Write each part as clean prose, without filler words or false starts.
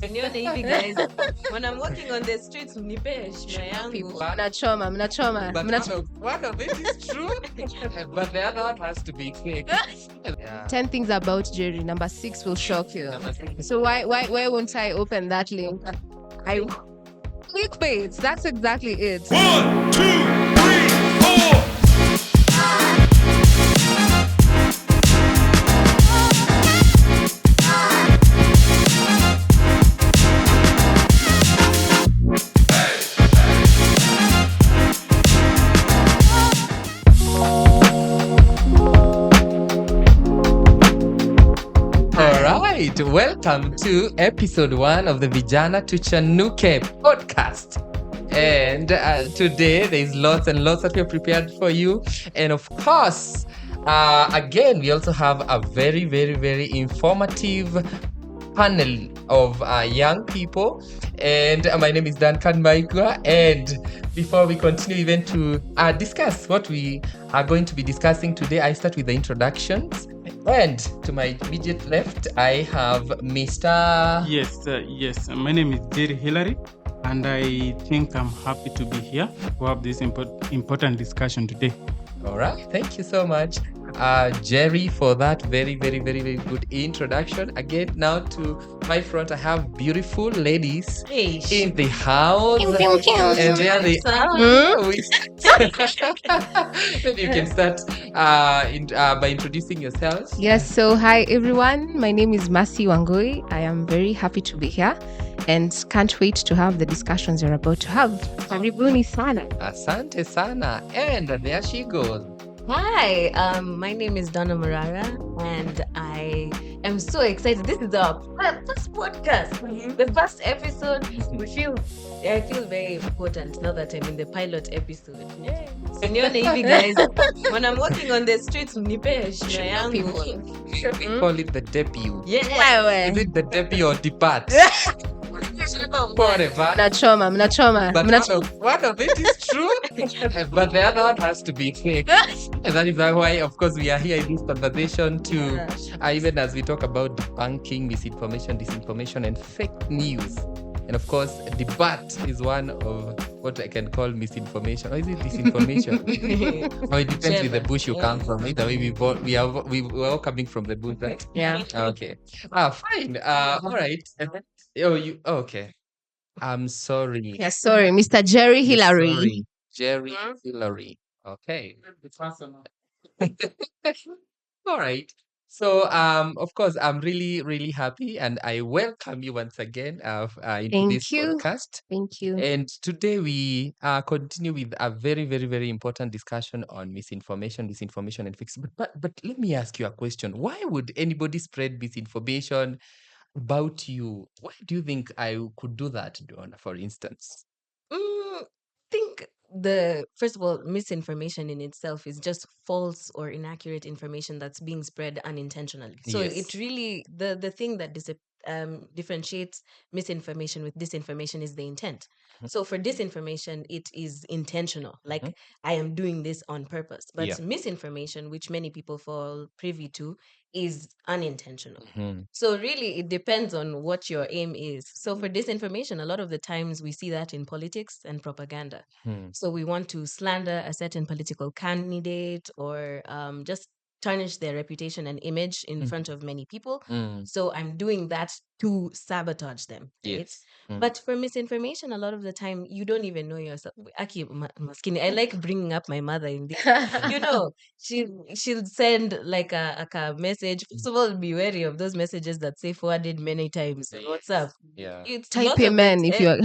Nione hivi guys, when I'm walking on the streets, mnipe heshima yangu. People, mnachoma. One of it is true, but the other one has to be fake. Yeah. 10 things about Jerry. Number 6 will shock you. So why won't I open that link? I clickbait. That's exactly it. 1, 2, 3, 4. Alright, welcome to episode 1 of the Vijana Tuchanuke podcast. And today there's lots and lots that we have prepared for you. And of course, again, we also have a very, very, very informative panel of young people. And my name is Duncan Maigua. And before we continue even to discuss what we are going to be discussing today, I start with the introductions. And to my immediate left, I have Mr. Yes. My name is Jerry Hillary, and I think I'm happy to be here to have this important discussion today. All right, thank you so much, Jerry, for that very, very, very, very good introduction. Again, now to my front, I have beautiful ladies in the house. And there they are. Maybe you can start by introducing yourselves. Yes, so hi everyone. My name is Mercy Wangui. I am very happy to be here and can't wait to have the discussions we're about to have. Karibuni sana. Asante sana. And there she goes. Hi, my name is Donna Marara, and I am so excited. This is our first podcast, the first episode. I feel very important now that I'm in the pilot episode. Nione hivi guys, when I'm walking on the streets, mnipe heshima yangu. We call it the debut. Yeah. Is it the debut or depart? Whatever. Mnachoma. One of it is true, but the other one has to be fake. And that is why, of course, we are here in this conversation to, even as we talk about debunking misinformation, disinformation, and fake news. And of course, debate is one of what I can call misinformation. Or is it disinformation? Or it depends with the bush you come from. Either way, we're all coming from the bush, right? Yeah. Okay. Fine. All right. Okay. I'm sorry. Yeah, sorry, Mr. Jerry Hillary. Sorry. Jerry Hillary. Okay. All right. So, of course, I'm really, really happy, and I welcome you once again into this podcast. Thank you. And today we continue with a very, very, very important discussion on misinformation, disinformation, and fix. But let me ask you a question. Why would anybody spread misinformation about you? Why do you think I could do that, Donna, for instance? Think first of all, misinformation in itself is just false or inaccurate information that's being spread unintentionally. So Yes. it really the thing that differentiates misinformation with disinformation is the intent. So for disinformation, it is intentional, like I am doing this on purpose. But Yeah. misinformation, which many people fall privy to, is unintentional. Mhm. So really, it depends on what your aim is. So for disinformation, a lot of the times we see that in politics and propaganda. So we want to slander a certain political candidate or just tarnish their reputation and image in front of many people. So I'm doing that to sabotage them. Right? Yes. But for misinformation, a lot of the time you don't even know yourself. Aki maskini, I like bringing up my mother in this. She'll send like a message. First of all, be wary of those messages that say forwarded many times on WhatsApp. Yeah. It's Type lot of amen it, if you're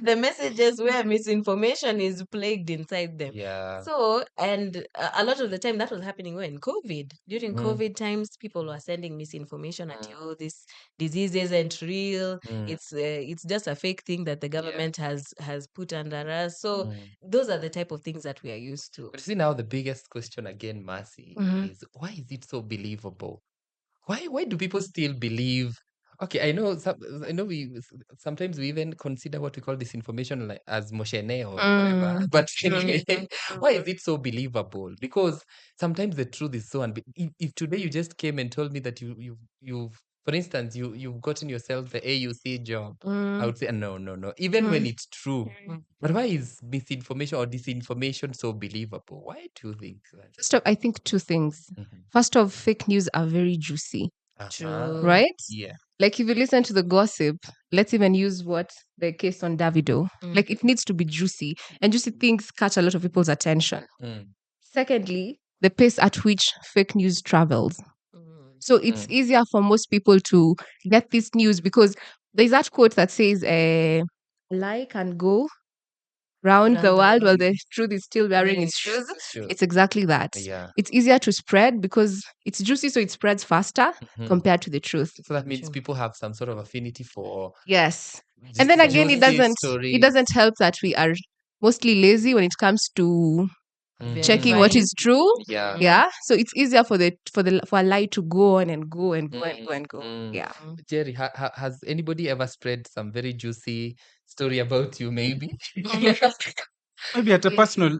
the messages where misinformation is plagued inside them. Yeah. So, and a lot of the time that was happening when COVID. During COVID times, people were sending misinformation at you. This disease isn't real. It's just a fake thing that the government has put under us. So those are the type of things that we are used to. But see, now the biggest question again, Mercy, is why is it so believable? Why do people still believe? Okay, I know we sometimes we even consider what we call disinformation like as moshene or whatever. But anyway, why is it so believable? Because sometimes the truth is so if today you just came and told me that you've For instance, you've gotten yourself the AUC job. I Mm. would say no. Even when it's true. But why is misinformation or disinformation so believable? Why do you think that? First off, I think two things. Mhm. First off, fake news are very juicy, True. right? Yeah. Like if you listen to the gossip, let's even use what the case on Davido. Like it needs to be juicy, and juicy things catch a lot of people's attention. Mm. Secondly, the pace at which fake news travels. Mm. So it's easier for most people to get this news because there's that quote that says, lie can go round the world while the truth is still wearing its shoes. Sure. It's exactly that. Yeah. It's easier to spread because it's juicy, so it spreads faster compared to the truth. So that means people have some sort of affinity for Yes. And then again, it doesn't help that we are mostly lazy when it comes to checking what is true. Yeah. Yeah. So it's easier for a lie to go on and go and go and go and go. Yeah. Jerry, has anybody ever spread some very juicy story about you? Maybe. Maybe at a personal.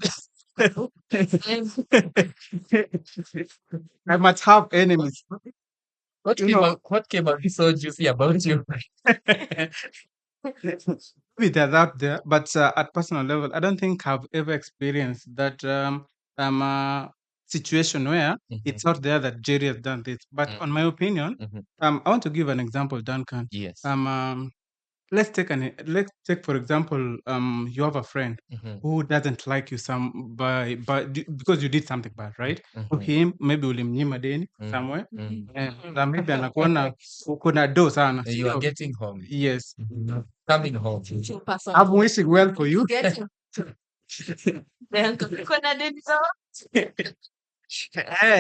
I must have enemies. What came out so juicy about you? Maybe they're out there, but at personal level, I don't think I've ever experienced that situation where it's out there that Jerry has done this. But on my opinion, I want to give an example, Duncan. Yes. Let's take for example, you have a friend who doesn't like you because you did something bad, right? To him, maybe ulimnyima deni somewhere, na maybe anakuona uko na do sana. You are sio? getting home. Yes. Coming home. I'm wishing well for you.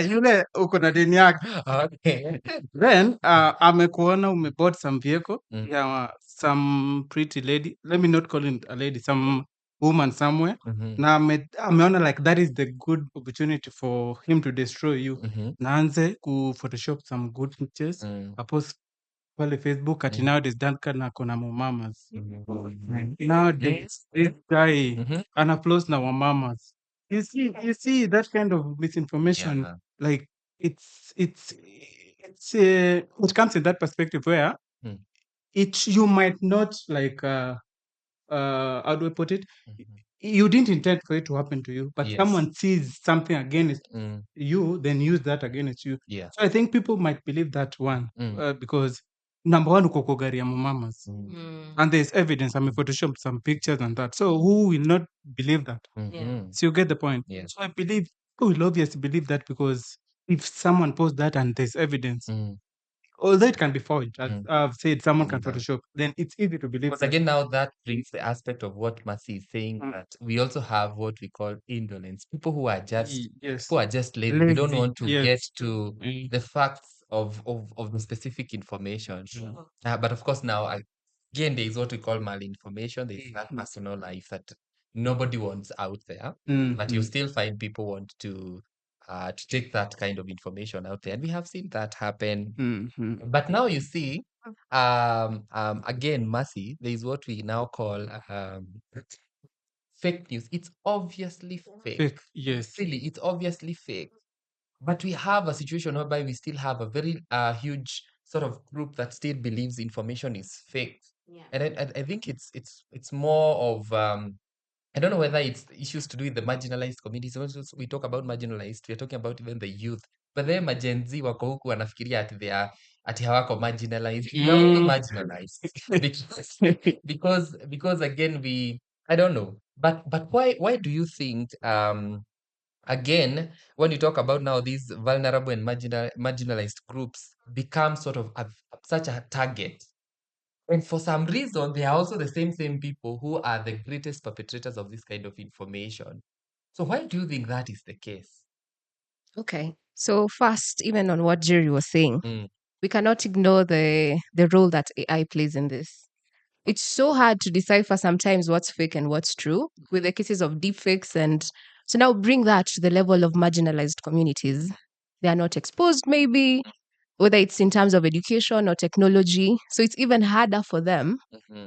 Yule uko na deni yake. Okay. Then amekuona umebought some vehicle ya some pretty lady, let me not call it a lady, some woman somewhere, na ameona like that is the good opportunity for him to destroy you. Naanze ku photoshop some good pictures, apost pale Facebook ati nowadays Duncan ako na mamas. Nowadays this guy anaflows na wamamas. You see that kind of misinformation. Yeah. Like it comes in that perspective where you might not like how do I put it? You didn't intend for it to happen to you, but Yes. someone sees something against you, then use that against you. Yeah. So I think people might believe that one because number one, uko kwa gari ya mamamas, and there's evidence. I mean, Photoshop some pictures and that. So who will not believe that? So you get the point. Yeah. So I believe people will obviously believe that because if someone posts that and there's evidence, although it can be forged, as I've said, someone can Photoshop, then it's easy to believe. Because again, now that brings the aspect of what Mercy is saying, that we also have what we call indolence. People who are just lazy. They don't Lazy, want to yes. get to the facts of the specific information. But of course, now again, there is what we call malinformation. There is that personal life that nobody wants out there, but you still find people want to take that kind of information out there, and we have seen that happen. But now you see, again, Mercy, there is what we now call fake news. It's obviously fake. Yes. Really, it's obviously fake. But we have a situation whereby we still have a very huge sort of group that still believes information is fake. Yeah. And I think it's more of I don't know whether it's issues to do with the marginalized communities. Also, we talk about marginalized, we're talking about even the youth. But then Gen Z wako huku wanafikiria ati hawako marginalized. We are also marginalized. because again I don't know. But why do you think again, when you talk about now these vulnerable and marginalized groups become sort of such a target? And for some reason, they are also the same people who are the greatest perpetrators of this kind of information. So why do you think that is the case? Okay. So first, even on what Jerry was saying, Mm. we cannot ignore the role that AI plays in this. It's so hard to decipher sometimes what's fake and what's true with the cases of deepfakes. And so now bring that to the level of marginalized communities. They are not exposed, maybe, whether it's in terms of education or technology. So it's even harder for them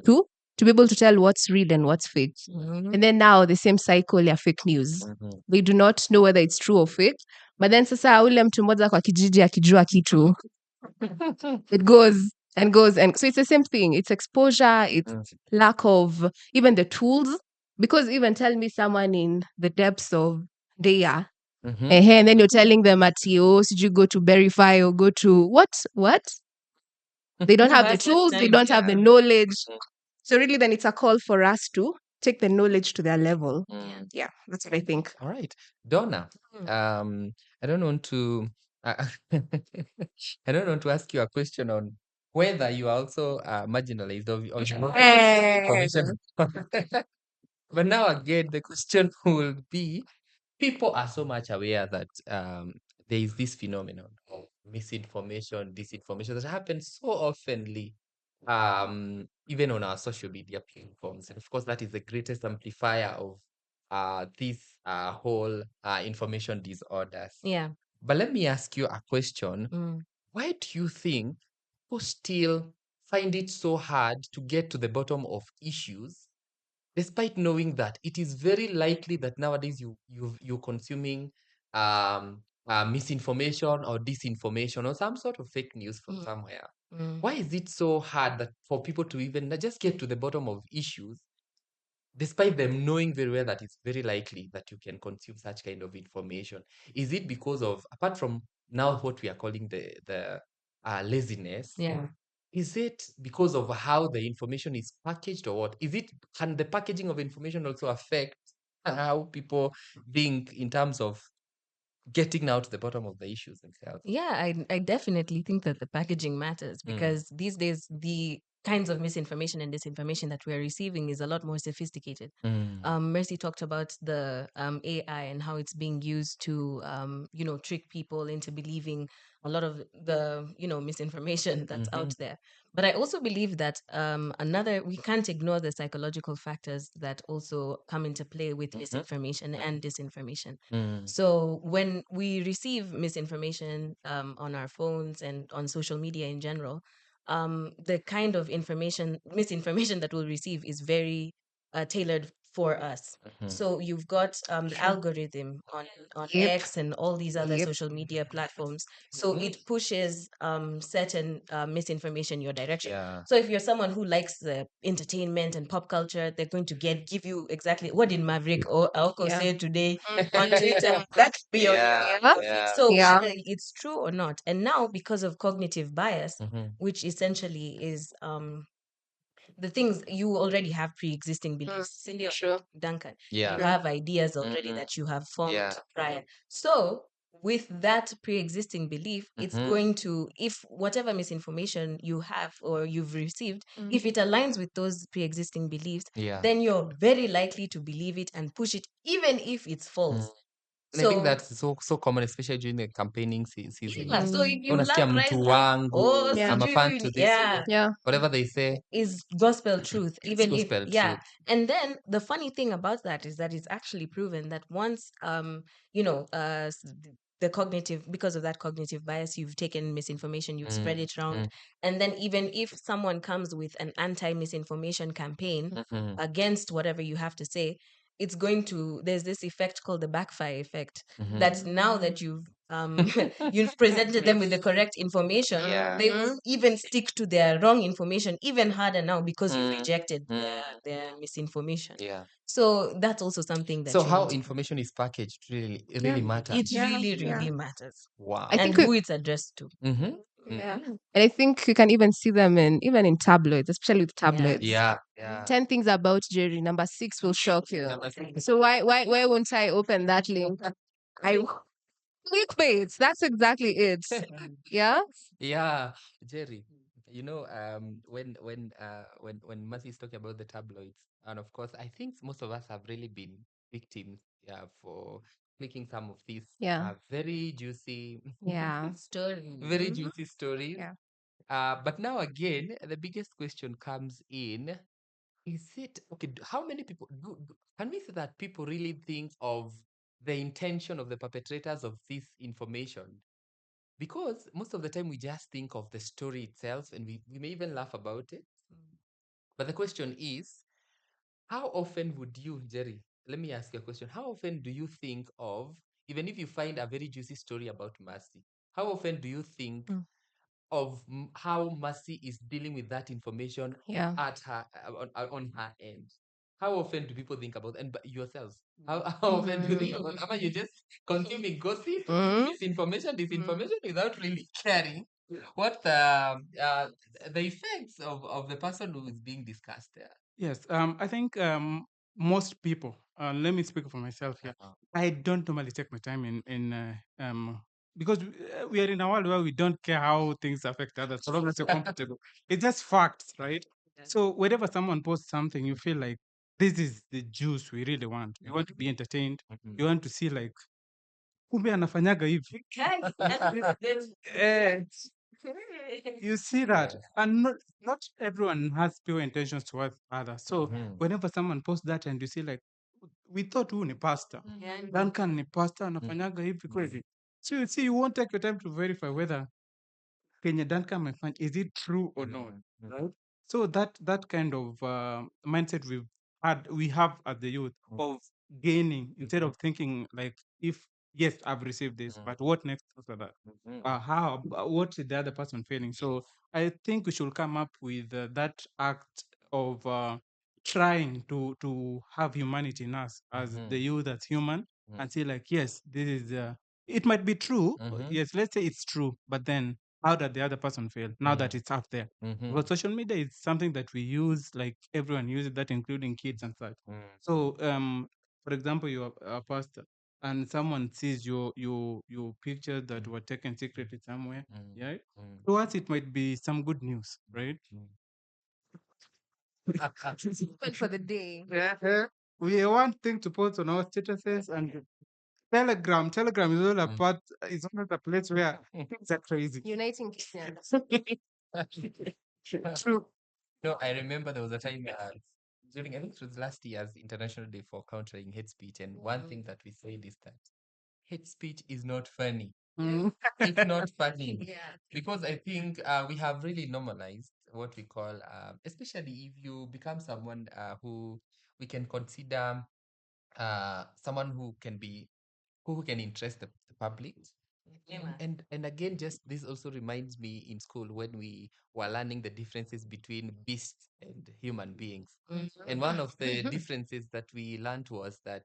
to be able to tell what's real and what's fake. And then now the same cycle ya fake news. They do not know whether it's true or fake. But then sasa ule mtu mmoja kwa kijiji akijua kitu It goes and goes. And so it's the same thing. It's exposure, it's lack of even the tools. Because even tell me someone in the depths of Deya, and then you're telling them at oh, should you go to verify or go to what? They don't have the Pass that tools, they time, don't have the yeah. knowledge. So really then it's a call for us to take the knowledge to their level. Yeah, that's what I think. All right, Donna. Mm. I don't want to. I don't want to ask you a question on whether you are also marginalized or you know information. But now again, the question will be: people are so much aware that there is this phenomenon of misinformation, disinformation that happens so oftenly, even on our social media platforms. And of course, that is the greatest amplifier of this whole information disorders. Yeah. But let me ask you a question. Mm. Why do you think people still find it so hard to get to the bottom of issues, despite knowing that it is very likely that nowadays you're consuming misinformation or disinformation or some sort of fake news from somewhere? Why is it so hard that for people to even just get to the bottom of issues, despite them knowing very well that it's very likely that you can consume such kind of information? Is it because of, apart from now what we are calling the laziness, Yeah. is it because of how the information is packaged or what? Can the packaging of information also affect how people think in terms of getting now to the bottom of the issues themselves? Yeah, I definitely think that the packaging matters because these days the kinds of misinformation and disinformation that we are receiving is a lot more sophisticated. Mercy talked about the AI and how it's being used to, trick people into believing a lot of the, misinformation that's out there. But I also believe that we can't ignore the psychological factors that also come into play with misinformation and disinformation. So when we receive misinformation on our phones and on social media in general, the kind of misinformation that we'll receive is very tailored for us. So you've got the algorithm on Yep. X and all these other Yep. social media platforms. So it pushes certain misinformation your direction. Yeah. So if you're someone who likes the entertainment and pop culture, they're going to give you exactly what did Maverick or Alco Yeah. say today on Twitter. That be your Yeah. so Yeah. whether it's true or not. And now because of cognitive bias, which essentially is the things you already have pre-existing beliefs. Cindy, Sure. Duncan, Yeah. you have ideas already that you have formed Yeah. prior. So with that pre-existing belief, it's going to, if whatever misinformation you have or you've received, if it aligns with those pre-existing beliefs, Yeah. then you're very likely to believe it and push it, even if it's false. And I think So that's so common, especially during the campaigning season. yeah, so if you Unasikia love mtu Raila, wangu, Yeah. I'm a fan to sijui, this, Yeah. whatever they say, is gospel truth, it's even if gospel yeah. truth. And then the funny thing about that is that it's actually proven that once the cognitive, because of that cognitive bias, you've taken misinformation, you've spread it around, and then even if someone comes with an anti-misinformation campaign against whatever you have to say, it's going to, there's this effect called the backfire effect, that now that you've presented them with the correct information, they will even stick to their wrong information even harder now because you've rejected their misinformation. Yeah. So that's also something that So you how need to, information is packaged really Yeah. matters. it Yeah. really Yeah. really matters, Wow. I and think who it's addressed to. Yeah. And I think you can even see them even in tabloids, especially with tabloids. Yeah. Yeah. 10 things about Jerry. Number 6 will shock you. Number 6. So why won't I open that link? I clickbait. That's exactly it. Yeah. Yeah, Jerry. When Matthew is talking about the tabloids, and of course, I think most of us have really been victims, yeah, for clicking some of these Yeah. very juicy, Yeah. Story. very juicy stories. Yeah. But now again, the biggest question comes in: is it okay? How many people can we say that people really think of the intention of the perpetrators of this information? Because most of the time we just think of the story itself and we may even laugh about it. But the question is, how often would you, Jerry, let me ask you a question. How often do you think of, even if you find a very juicy story about Mercy, how often do you think Mm. of how Mercy is dealing with that information Yeah. at her on her end. How often do people think about, and yourselves? How often do you think about? Am you just consuming gossip, misinformation, disinformation without really caring what the effects of the person who is being discussed there? Yes, I think most people. Let me speak for myself here. Uh-huh. I don't normally take my time in because we are in a world where we don't care how things affect others, so long as you're comfortable. It's just facts, right? So whenever someone posts something, you feel like this is the juice we really want. You want to be entertained. You want to see like kumbe anafanyaga hivi. Eh, you see that, and not everyone has pure intentions towards others. So whenever someone posts that and you see like we thought huu ni pastor, Duncan ni pastor anafanyaga hivi kweli, so you see you won't take your time to verify whether Kenya Duncan amefanya is it true or not, right? So that kind of mindset we have at the youth of gaining instead of thinking like if yes I've received this, but what next after that? What is the other person feeling? So I think we should come up with that act of trying to have humanity in us as the youth as human and say like yes this is it might be true, yes let's say it's true, but then how did the other person feel now that it's out there? Because social media is something that we use, like everyone uses that, including kids and such. So, for example, you're a pastor, and someone sees your pictures that were taken secretly somewhere. Yeah, to us it might be some good news, right? But for the day. Yeah. We want thing to post on our statuses and Telegram is all about. It's not a place where things are crazy. Uniting Christians. True. No, I remember there was a time during, I think it was last year's International Day for Countering Hate Speech, and one thing that we said is that hate speech is not funny. It's not funny. Yeah. Because I think we have really normalized what we call, especially if you become someone who we can consider someone who can interest the public. And again, just this also reminds me in school when we were learning the differences between beasts and human beings. And one of the differences that we learned was that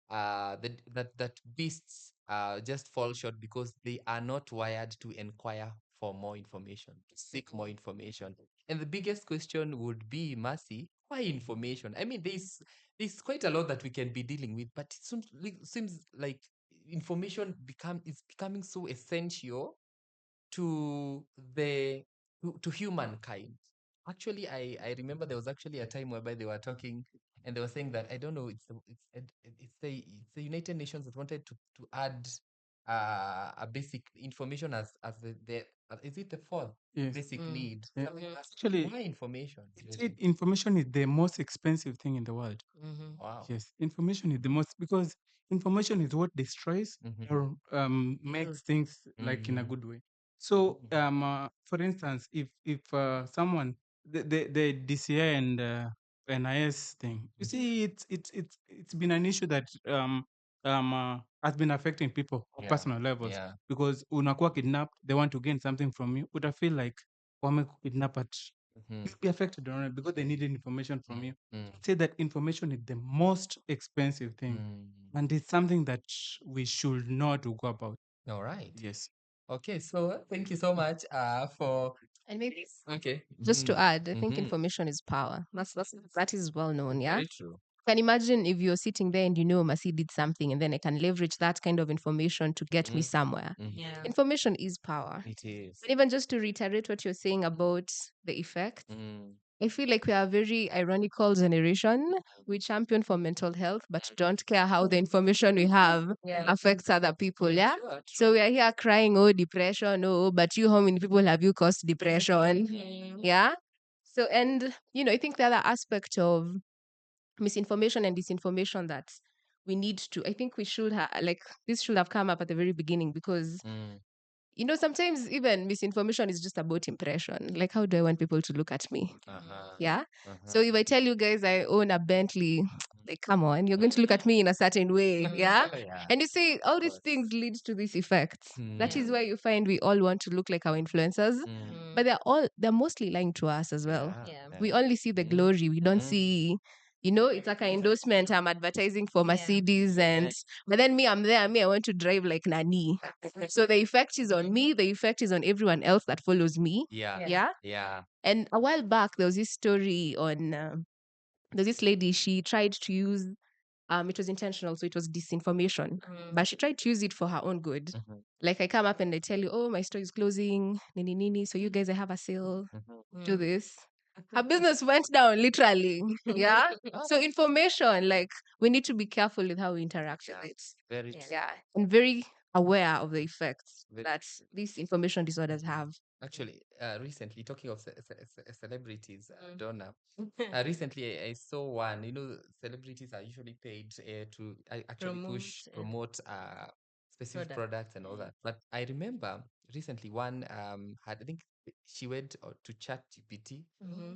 that beasts just fall short because they are not wired to inquire for more information, to seek more information. And the biggest question would be, Mercy, why information? I mean, there's quite a lot that we can be dealing with, but seems like information is becoming so essential to the to humankind. Actually, I remember there was actually a time whereby they were talking and they were saying that I don't know, it's the United Nations that wanted to add a basic information as the is it the fourth Yes. basic need? Yeah. Something like that. Actually, Why information? see, information is the most expensive thing in the world. Wow. Yes, information is the most because information is what destroys or makes things like in a good way. So, for instance, if someone the DCI and NIS thing, you see, it's been an issue that has been affecting people on personal levels Yeah. because unakuwa kidnapped, they want to gain something from you. Would I feel like wame kidnap at you'll be affected on it because they needed information from you. Say that information is the most expensive thing, and it's something that we should not go about. All right. Yes. Okay, so thank you so much for And maybe okay. just to add, I think information is power. That is well known, yeah. Very true. Can imagine if you're sitting there and you know Masi did something and then I can leverage that kind of information to get me somewhere. Yeah. Information is power. It is. And even just to reiterate what you're saying about the effect, I feel like we are a very ironical generation. We champion for mental health, but don't care how the information we have affects other people. Yeah. Sure, So we are here crying, oh, depression, oh, but you, how many people have you caused depression? Yeah. So, and, I think the other aspect of misinformation and disinformation that we need to, I think we should have, like, this should have come up at the very beginning because sometimes even misinformation is just about impression. Like, how do I want people to look at me? Yeah. So if I tell you guys I own a Bentley, Like, come on, you're going to look at me in a certain way. Yeah. Oh, yeah. And you see, all Of these course. things lead to these effects. That Mm. is why you find we all want to look like our influencers, Mm. but they're mostly lying to us as well. Yeah. We only see the glory. We don't see, it's like an endorsement. I'm advertising for Mercedes, and but then me, I'm there. Me, I want to drive like Nani. So the effect is on me. The effect is on everyone else that follows me. Yeah. Yeah. Yeah. And a while back, there was this story on. There's this lady. She tried to use. It was intentional, so it was disinformation. But she tried to use it for her own good. Mhm. Like I come up and I tell you, oh, my store is closing, nini nini. So you guys, I have a sale. Do this. Her business went down literally. Yeah. So information, like we need to be careful with how we interact with it. Very Yeah. true. Yeah. And very aware of the effects Very that these information disorders have. Actually, recently, talking of celebrities, Donna, Mm. recently I saw one. Celebrities are usually paid to actually promote specific Product. products and all that. But I remember recently one I think she went to Chat GPT,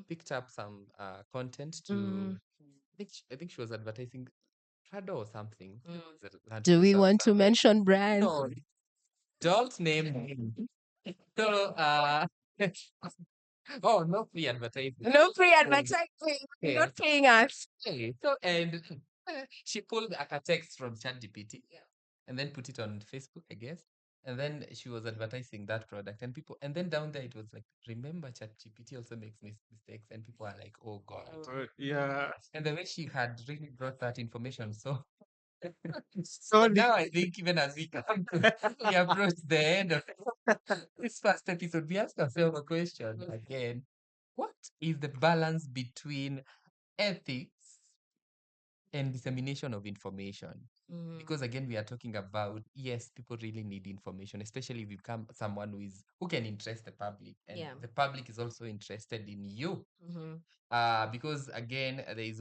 picked up some content to. I think she was advertising Prado or something. It was a Land Do we Cruiser or want to something. mention brands? No, don't name names. So, oh, no free advertising. No free Oh, advertising. You're okay. not paying us. Okay. So, and she pulled a text from ChatGPT and then put it on Facebook, I guess. And then she was advertising that product, and then down there it was like, remember, ChatGPT also makes mistakes, and people are like, oh God. Yeah. And the way she had really brought that information, so So now I think even as we approach the end of this first episode, we ask ourselves a question again. What is the balance between ethics and dissemination of information? Because again, we are talking about, yes, people really need information, especially if you become someone who can interest the public, and Yeah. the public is also interested in you. Because again, there is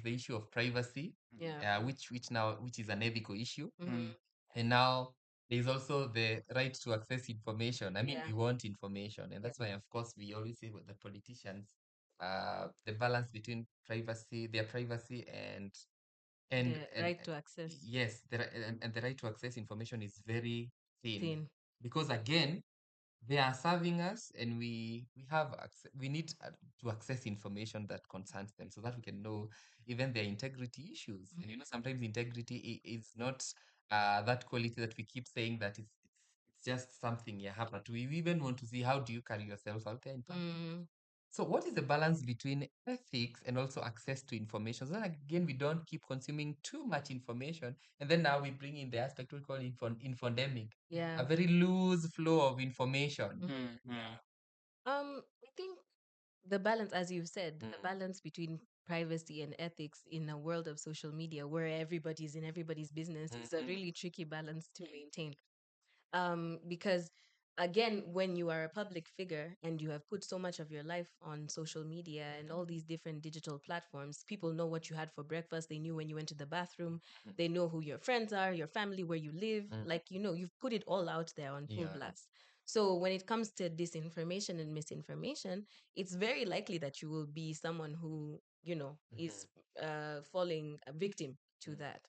the issue of privacy, Yeah. which is an ethical issue. Mhm. And now there's also the right to access information. I mean, Yeah. we want information, and that's why, of course, we always say with the politicians, the balance between their privacy, and The and right to access. yes, and the right to access information is very thin, Thin. because again, they are serving us, and we need to access information that concerns them, so that we can know even their integrity issues. And sometimes integrity is not that quality that we keep saying that it's just something you happen to. We even want to see, how do you carry yourself out there in public. So what is the balance between ethics and also access to information? So then again, we don't keep consuming too much information, and then now we bring in the aspect we call infodemic, a Yeah. very loose flow of information. I think the balance, as you said, the balance between privacy and ethics in a world of social media where everybody's in everybody's business is a really tricky balance to maintain. Because again, when you are a public figure and you have put so much of your life on social media and all these different digital platforms, people know what you had for breakfast. They knew when you went to the bathroom. They know who your friends are, your family, where you live. Like, you've put it all out there on full Yeah. blast. So when it comes to disinformation and misinformation, it's very likely that you will be someone who, is falling a victim to that.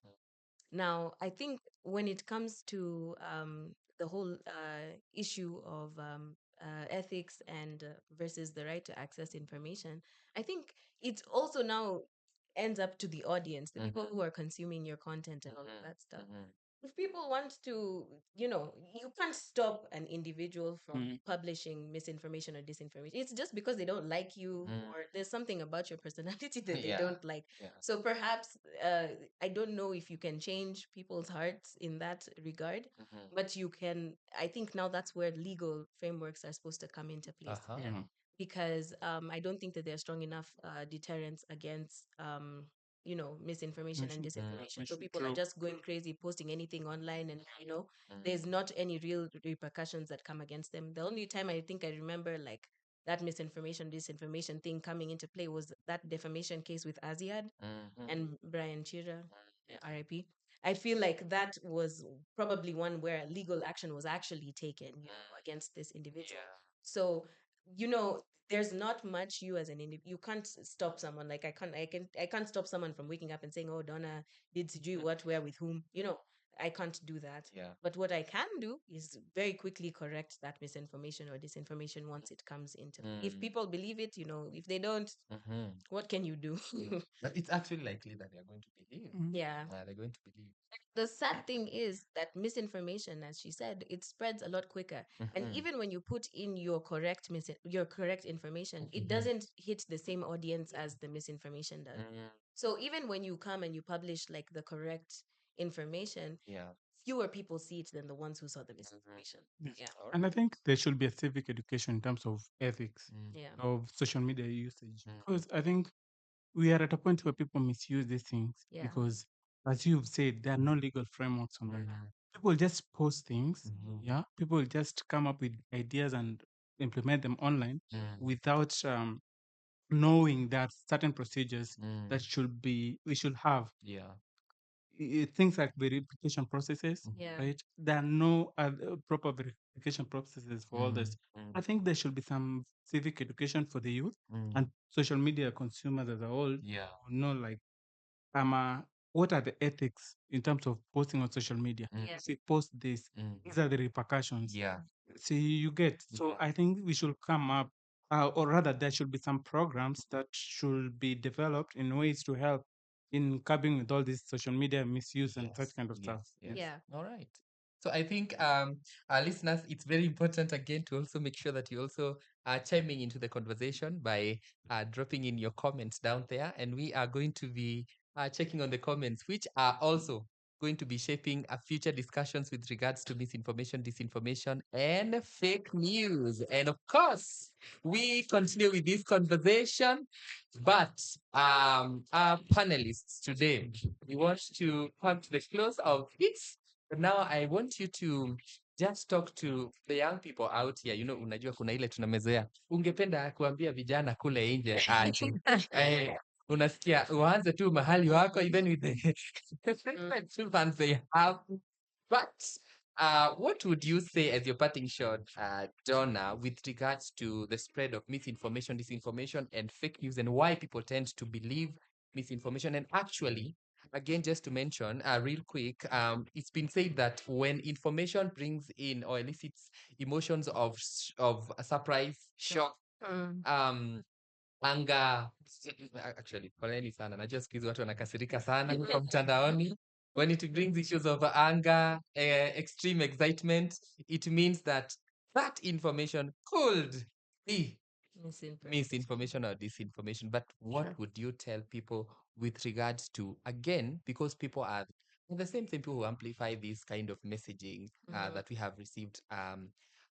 Now, I think when it comes to the whole issue of ethics and versus the right to access information, I think it also now ends up to the audience, the people who are consuming your content and all of that stuff. If people want to, you can't stop an individual from publishing misinformation or disinformation. It's just because they don't like you, or there's something about your personality that they Yeah. don't like. Yeah. So perhaps I don't know if you can change people's hearts in that regard, but you can. I think now that's where legal frameworks are supposed to come into place. Because I don't think that they're strong enough deterrents against misinformation and disinformation. So people are just going crazy, posting anything online, and there's not any real repercussions that come against them. The only time I think I remember like that misinformation, disinformation thing coming into play was that defamation case with Aziad and Brian Chira, RIP. I feel like that was probably one where legal action was actually taken, against this individual. So, there's not much you as an individual. You can't stop someone. Like I can't stop someone from waking up and saying, "Oh, Donna did do what, where, with whom." I can't do that. Yeah. But what I can do is very quickly correct that misinformation or disinformation once it comes into. If people believe it, if they don't, what can you do? But it's actually likely that they're going to believe. Yeah. They're going to believe. The sad thing is that misinformation, as she said, it spreads a lot quicker. And even when you put in your correct information, it doesn't hit the same audience as the misinformation does. So even when you come and you publish like the correct information, Yeah. fewer people see it than the ones who saw the misinformation. Yes. Yeah. And I think there should be a civic education in terms of ethics Yeah. of social media usage. Because I think we are at a point where people misuse these things Yeah. because, as you've said, there are no legal frameworks on that. People just post things. Yeah. People just come up with ideas and implement them online without knowing that certain procedures that we should have. Yeah. Things like verification processes, Yeah. right? There are no proper verification processes for all this. I think there should be some civic education for the youth and social media consumers as a whole. Yeah. Know like what are the ethics in terms of posting on social media? Yeah. If we post this, these are the repercussions. Yeah. See, you get. So Yeah. I think we should come up, or rather, there should be some programs that should be developed in ways to help in curbing with all this social media misuse and such kind of stuff. Yes. Yeah. All right. So I think our listeners, it's very important again to also make sure that you also are chiming into the conversation by dropping in your comments down there, and we are going to be checking on the comments, which are also going to be shaping future discussions with regards to misinformation, disinformation, and fake news. And of course, we continue with this conversation, but our panelists today, we want to come to the close of it. But now I want you to just talk to the young people out here. Unajua kuna ile tunamezoea. Ungependa kuambia vijana kule nje aje. Unasikia uanze tu mahali wako even with the different fans they have. But what would you say as your parting shot, Donna, with regards to the spread of misinformation, disinformation, and fake news, and why people tend to believe misinformation? And actually, again, just to mention, real quick, it's been said that when information brings in or elicits emotions of surprise, shock, um, anger, actually, poleni sana, najua siku hizi watu wanakasirika sana kwa mtandaoni. When it brings issues of anger, extreme excitement, it means that that information could be misinformation or disinformation. But what would you tell people with regards to, again, because people are the same people who amplify this kind of messaging that we have received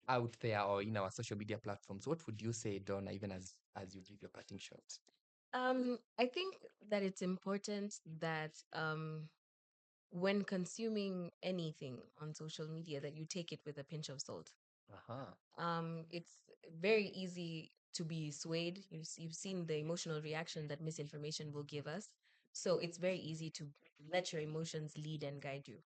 out there or in our social media platforms? What would you say, Donna, even as you give your parting shot? I think that it's important that when consuming anything on social media, that you take it with a pinch of salt. It's very easy to be swayed. You've seen the emotional reaction that misinformation will give us. So it's very easy to let your emotions lead and guide you.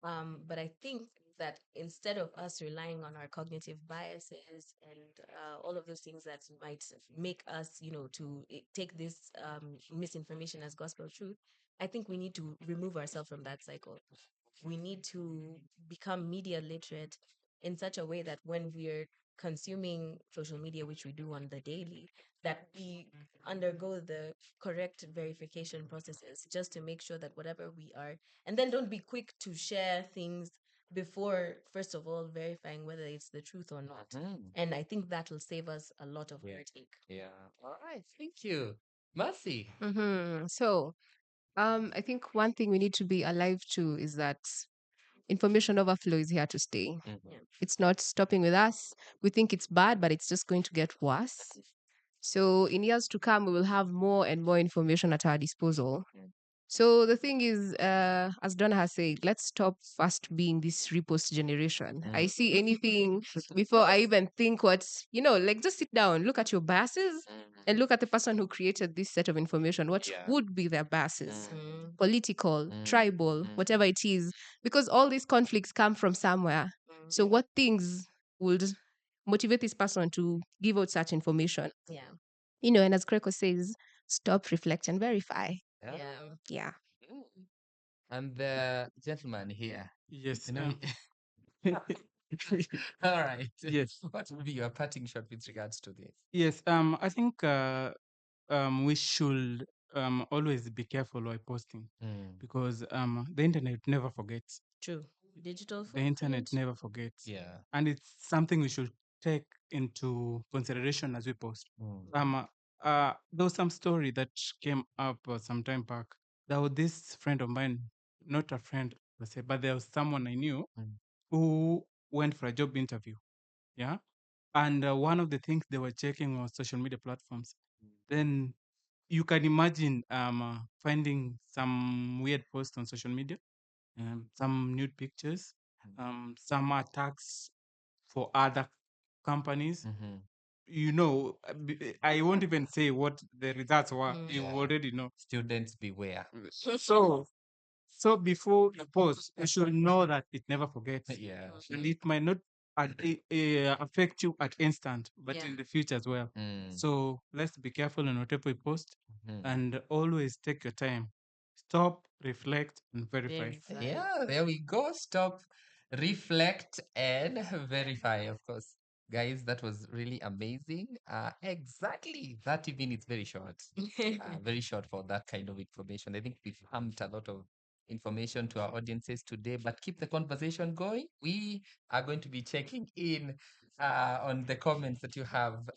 But I think that instead of us relying on our cognitive biases and all of those things that might make us, take this misinformation as gospel truth, I think we need to remove ourselves from that cycle. We need to become media literate in such a way that when we're consuming social media, which we do on the daily, that we undergo the correct verification processes just to make sure that whatever we are, and then don't be quick to share things before, first of all, verifying whether it's the truth or not. And I think that will save us a lot of heartache. Yeah. All right. Thank you. Mercy. So, I think one thing we need to be alive to is that information overflow is here to stay. Yeah. It's not stopping with us. We think it's bad, but it's just going to get worse. So, in years to come, we will have more and more information at our disposal. So the thing is, as Donna has said, let's stop first being this repost generation. I see anything before I even think what's, like just sit down, look at your biases and look at the person who created this set of information. What would be their biases? Political, tribal, whatever it is, because all these conflicts come from somewhere. So what things would motivate this person to give out such information. Yeah. And as Greco says, stop, reflect, and verify. Yeah. Yeah. Mm. And the gentleman here, Yes. you know. All right. Yes. What would be your parting shot with regards to this? Yes. I think we should always be careful while posting, because the internet never forgets. True. Digital The internet footprint. never forgets. Yeah. And it's something we should take into consideration as we post. There was some story that came up some time back. There was this friend of mine, not a friend per se, but there was someone I knew who went for a job interview. Yeah. And one of the things they were checking was social media platforms. Then you can imagine finding some weird posts on social media, some nude pictures, some attacks for other companies. I won't even say what the results were. You Yeah. already know. Students beware. So, so before you post, you should know that it never forgets. Yeah. And it might not affect you at instant, but Yeah. in the future as well. So let's be careful in whatever we post, Mhm. and always take your time. Stop, reflect, and verify. Verify. Yeah, there we go. Stop, reflect, and verify, of course. Guys, that was really amazing. Exactly 30 minutes, very short. Very short for that kind of information. I think we've pumped a lot of information to our audiences today, but keep the conversation going. We are going to be checking in on the comments that you have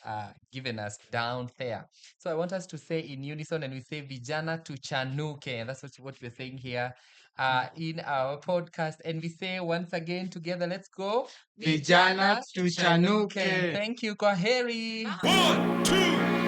given us down there. So I want us to say in unison, and we say Vijana tuchanuke. And that's what we're saying here in our podcast. And we say once again together, let's go. Vijana tuchanuke. Thank you, Kwaheri. 1, 2,